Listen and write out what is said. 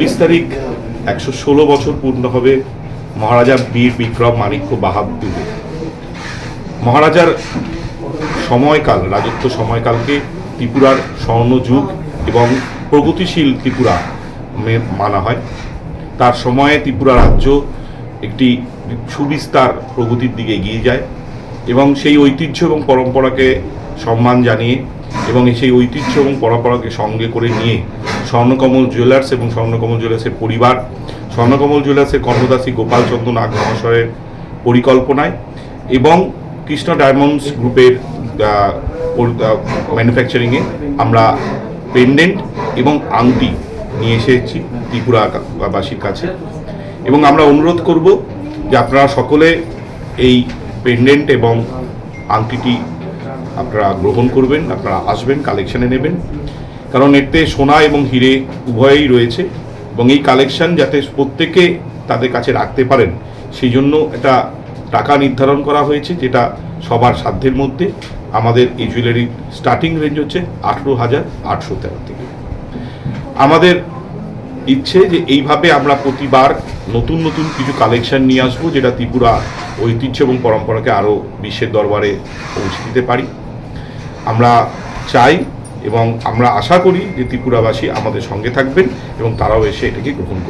19 তারিখ 116 বছর পূর্ণ হবে মহারাজা বীর বিক্রম মাণিক্য বাহাদুরের। মহারাজার সময়কাল, রাজত্ব সময়কালকে ত্রিপুরার স্বর্ণযুগ এবং প্রগতিশীল ত্রিপুরা মানা হয়। তার সময়ে ত্রিপুরা রাজ্য একটি সুবিস্তার প্রগতির দিকে এগিয়ে যায় এবং সেই ঐতিহ্য এবং পরম্পরাকে সম্মান জানিয়ে এবং সেই ঐতিহ্য এবং পরম্পরাকে সঙ্গে করে নিয়ে স্বর্ণকমল জুয়েলার্স এবং স্বর্ণকমল জুয়েলার্সের পরিবার, স্বর্ণকমল জুয়েলার্সের কর্ণদাসী গোপালচন্দ্র নাগ মহাশয়ের পরিকল্পনায় এবং কৃষ্ণ ডায়মন্ডস গ্রুপের ম্যানুফ্যাকচারিংয়ে আমরা পেন্ডেন্ট এবং আংটি নিয়ে এসেছি ত্রিপুরাবাসীর কাছে। এবং আমরা অনুরোধ করব যে আপনারা সকলে এই পেন্ডেন্ট এবং আংটিটি আপনারা গ্রহণ করবেন, আপনারা আসবেন, কালেকশানে নেবেন, কারণ এতে সোনা এবং হিরে উভয়ই রয়েছে এবং এই কালেকশান যাতে প্রত্যেকে তাদের কাছে রাখতে পারেন সেই জন্য একটা টাকা নির্ধারণ করা হয়েছে, যেটা সবার সাধ্যের মধ্যে। আমাদের এই জুয়েলারির স্টার্টিং রেঞ্জ হচ্ছে 18,813 থেকে। আমাদের ইচ্ছে যে এইভাবে আমরা প্রতিবার নতুন নতুন কিছু কালেকশন নিয়ে আসবো, যেটা ত্রিপুরা ঐতিহ্য এবং পরম্পরাকে আরও বিশ্বের দরবারে পৌঁছে দিতে পারি আমরা চাই। এবং আমরা আশা করি যে ত্রিপুরাবাসী আমাদের সঙ্গে থাকবেন এবং তারাও এসে এটাকে গ্রহণ করবেন।